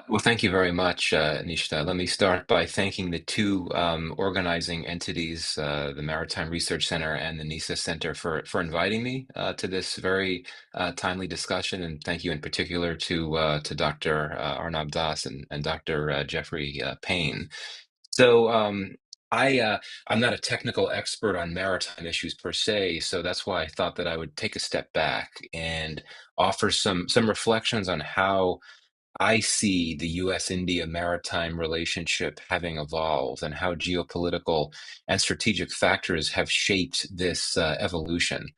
Well, thank you very much, Nishita. Let me start by thanking the two organizing entities, the Maritime Research Center and the NESA Center, for inviting me to this very timely discussion. And thank you in particular to Dr. Arnab Das and Dr. Jeffrey Payne. So I I'm not a technical expert on maritime issues per se, so that's why I thought that I would take a step back and offer some reflections on how I see the US India maritime relationship having evolved and how geopolitical and strategic factors have shaped this evolution.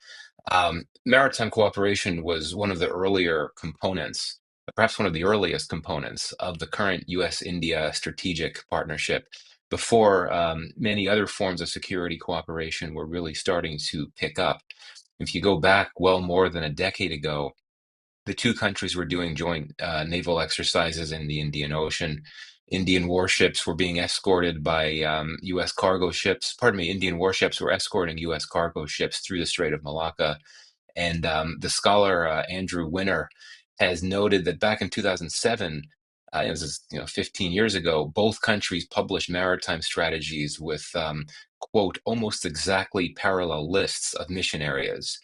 Maritime cooperation was one of the earlier components, perhaps one of the earliest components of the current US India strategic partnership before many other forms of security cooperation were really starting to pick up. If you go back well more than a decade ago, the two countries were doing joint naval exercises in the Indian Ocean. Indian warships were being escorted by U.S. cargo ships. Pardon me, Indian warships were escorting U.S. cargo ships through the Strait of Malacca. And the scholar Andrew Winter has noted that back in 2007, this is 15 years ago, both countries published maritime strategies with quote almost exactly parallel lists of mission areas.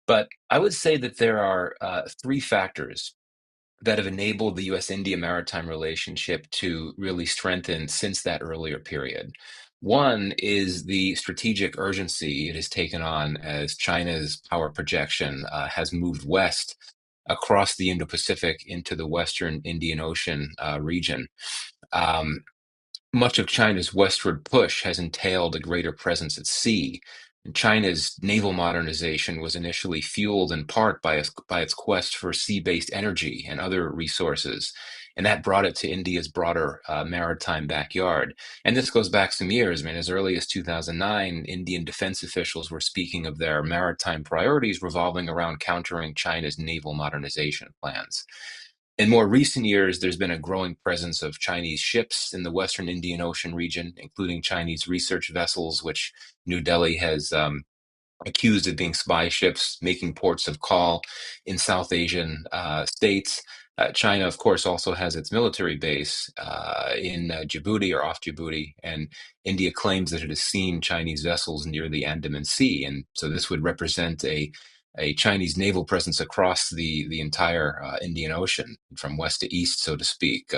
But I would say that there are three factors that have enabled the US India maritime relationship to really strengthen since that earlier period. One is the strategic urgency it has taken on as China's power projection has moved west across the Indo-Pacific into the Western Indian Ocean region. Um, Much of China's westward push has entailed a greater presence at sea. And China's naval modernization was initially fueled in part by its quest for sea-based energy and other resources, and that brought it to India's broader maritime backyard. And this goes back some years. I mean, as early as 2009, Indian defense officials were speaking of their maritime priorities revolving around countering China's naval modernization plans. In more recent years, there's been a growing presence of Chinese ships in the Western Indian Ocean region, including Chinese research vessels, which New Delhi has accused of being spy ships making ports of call in South Asian states. China, of course, also has its military base in Djibouti or off Djibouti, and India claims that it has seen Chinese vessels near the Andaman Sea, and so this would represent a Chinese naval presence across the entire Indian Ocean, from west to east, so to speak.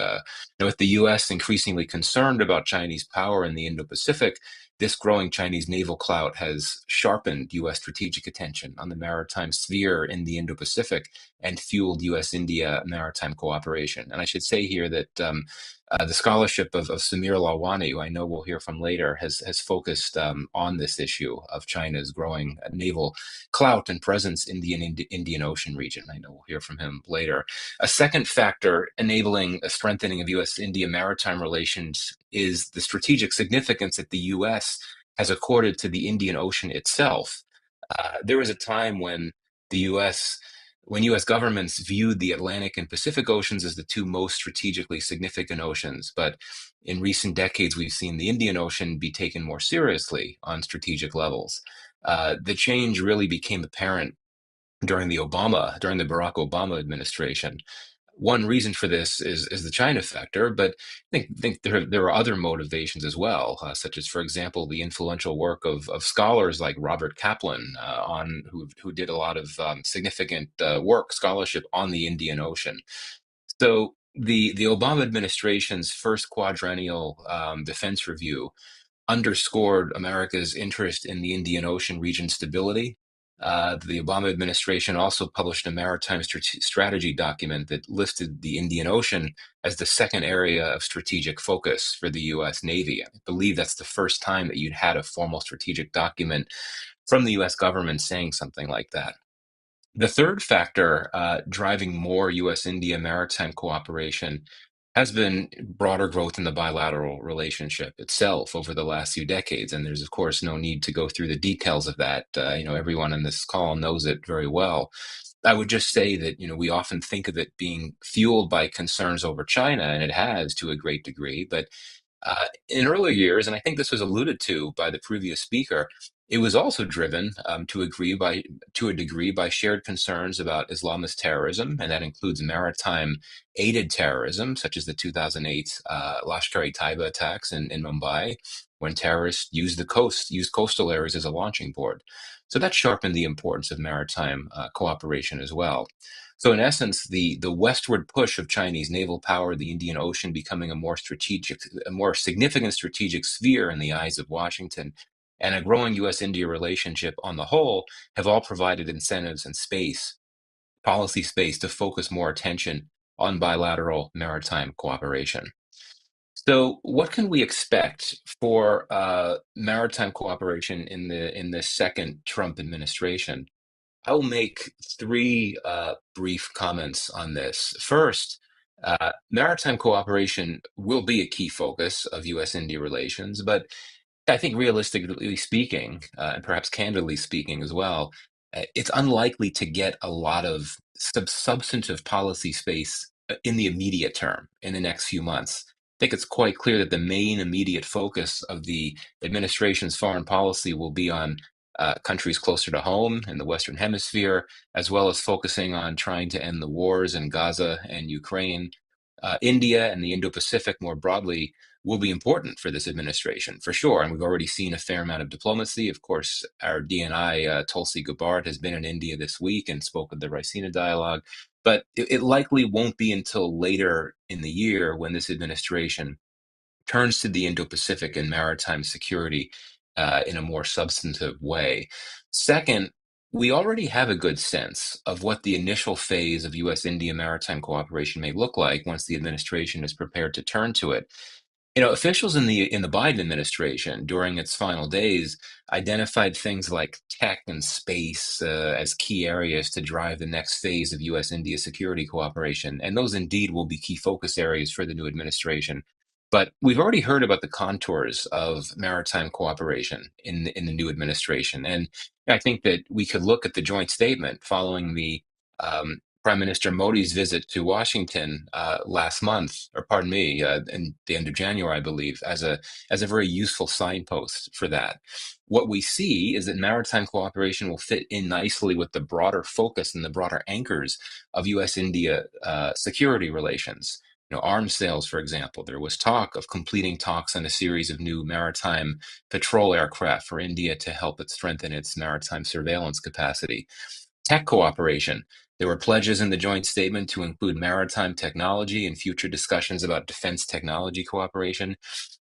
With the U.S. increasingly concerned about Chinese power in the Indo-Pacific, this growing Chinese naval clout has sharpened U.S. strategic attention on the maritime sphere in the Indo-Pacific and fueled U.S.-India maritime cooperation. And I should say here that the scholarship of Samir Lalwani, who I know we'll hear from later, has focused on this issue of China's growing naval clout and presence in the Indian Ocean region. I know we'll hear from him later. A second factor enabling a strengthening of U.S.-India maritime relations is the strategic significance that the U.S. has accorded to the Indian Ocean itself. There was a time the U.S. when U.S. governments viewed the Atlantic and Pacific Oceans as the two most strategically significant oceans, but in recent decades, we've seen the Indian Ocean be taken more seriously on strategic levels. The change really became apparent during the Barack Obama administration. One reason for this is the China factor, but I think there are other motivations as well, such as, for example, the influential work of scholars like Robert Kaplan, who did a lot of significant work scholarship on the Indian Ocean. So the Obama administration's first quadrennial defense review underscored America's interest in the Indian Ocean region stability. The Obama administration also published a maritime strategy document that listed the Indian Ocean as the second area of strategic focus for the U.S. Navy. I believe that's the first time that you'd had a formal strategic document from the U.S. government saying something like that. The third factor driving more US India maritime cooperation has been broader growth in the bilateral relationship itself over the last few decades. And there's, of course, no need to go through the details of that. Everyone on this call knows it very well. I would just say that, we often think of it being fueled by concerns over China, and it has to a great degree. But in earlier years, and I think this was alluded to by the previous speaker, It was also driven to a degree by shared concerns about Islamist terrorism, and that includes maritime aided terrorism, such as the 2008 Lashkar-e-Taiba attacks in Mumbai, when terrorists used coastal areas as a launching board. So that sharpened the importance of maritime cooperation as well. So in essence, the westward push of Chinese naval power, the Indian Ocean becoming a more significant strategic sphere in the eyes of Washington, and a growing US-India relationship on the whole have all provided incentives and policy space to focus more attention on bilateral maritime cooperation. So, what can we expect for maritime cooperation in the second Trump administration? I will make three brief comments on this. First, maritime cooperation will be a key focus of US-India relations, but I think realistically speaking, and perhaps candidly speaking as well, it's unlikely to get a lot of substantive policy space in the immediate term, in the next few months. I think it's quite clear that the main immediate focus of the administration's foreign policy will be on countries closer to home in the Western Hemisphere, as well as focusing on trying to end the wars in Gaza and Ukraine. India and the Indo-Pacific more broadly will be important for this administration, for sure. And we've already seen a fair amount of diplomacy. Of course, our DNI, Tulsi Gabbard, has been in India this week and spoke at the Raisina dialogue. But it likely won't be until later in the year when this administration turns to the Indo-Pacific and maritime security in a more substantive way. Second, we already have a good sense of what the initial phase of US-India maritime cooperation may look like once the administration is prepared to turn to it. Officials in the Biden administration during its final days identified things like tech and space as key areas to drive the next phase of U.S.-India security cooperation, and those indeed will be key focus areas for the new administration. But we've already heard about the contours of maritime cooperation in the new administration, and I think that we could look at the joint statement following the Prime Minister Modi's visit to Washington last month, or pardon me, in the end of January, I believe, as a very useful signpost for that. What we see is that maritime cooperation will fit in nicely with the broader focus and the broader anchors of U.S.-India security relations. Arms sales, for example. There was talk of completing talks on a series of new maritime patrol aircraft for India to help it strengthen its maritime surveillance capacity. Tech cooperation. There were pledges in the joint statement to include maritime technology and future discussions about defense technology cooperation,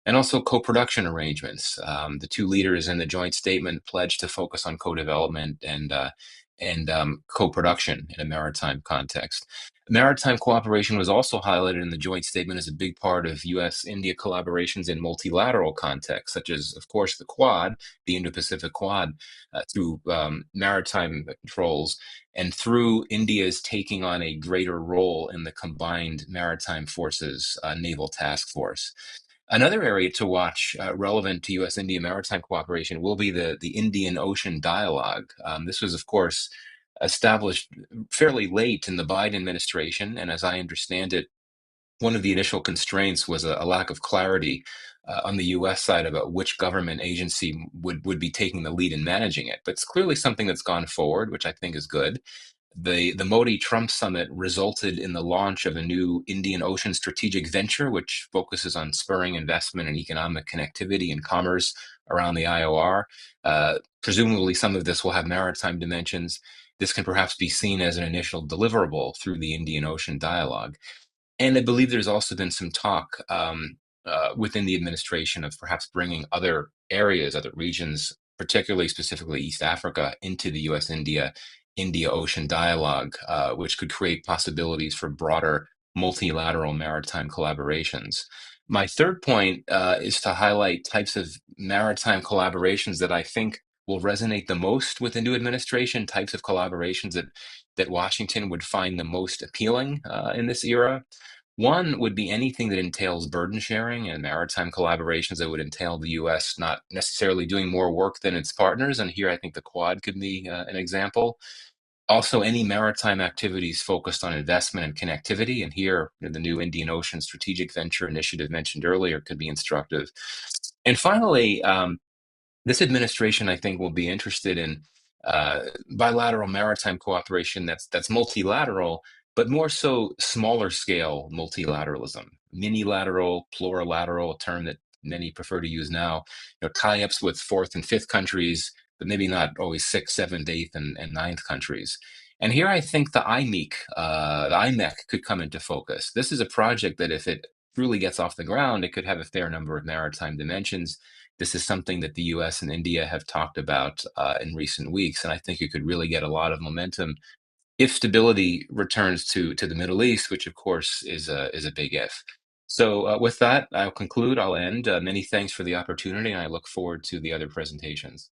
and also co-production arrangements. The two leaders in the joint statement pledged to focus on co-development and co-production in a maritime context. Maritime cooperation was also highlighted in the joint statement as a big part of U.S.-India collaborations in multilateral contexts, such as, of course, the Quad, the Indo-Pacific Quad, through maritime controls, and through India's taking on a greater role in the combined maritime forces naval task force. Another area to watch relevant to U.S.-India maritime cooperation will be the Indian Ocean Dialogue. This was, of course, established fairly late in the Biden administration, and as I understand it, one of the initial constraints was a lack of clarity on the U.S. side about which government agency would be taking the lead in managing it. But it's clearly something that's gone forward, which I think is good. The Modi-Trump summit resulted in the launch of a new Indian Ocean strategic venture, which focuses on spurring investment and economic connectivity and commerce around the IOR. Presumably, some of this will have maritime dimensions. This can perhaps be seen as an initial deliverable through the Indian Ocean dialogue. And I believe there's also been some talk within the administration of perhaps bringing other areas, other regions, particularly specifically East Africa, into the U.S.-India Ocean dialogue, which could create possibilities for broader multilateral maritime collaborations. My third point is to highlight types of maritime collaborations that I think will resonate the most with the new administration, types of collaborations that Washington would find the most appealing in this era. One would be anything that entails burden sharing and maritime collaborations that would entail the U.S. not necessarily doing more work than its partners. And here I think the Quad could be an example. Also, any maritime activities focused on investment and connectivity. And here, the new Indian Ocean Strategic Venture Initiative mentioned earlier could be instructive. And finally, This administration, I think, will be interested in uh, bilateral maritime cooperation that's multilateral, but more so smaller scale multilateralism, minilateral, plurilateral, a term that many prefer to use now. Tie-ups with fourth and fifth countries, but maybe not always sixth, seventh, eighth, and ninth countries. And here I think the IMEC could come into focus. This is a project that if it truly gets off the ground, it could have a fair number of maritime dimensions. This is something that the US and India have talked about in recent weeks, and I think it could really get a lot of momentum if stability returns to the Middle East, which of course is a big if. So with that, I'll conclude. I'll end. Many thanks for the opportunity, and I look forward to the other presentations.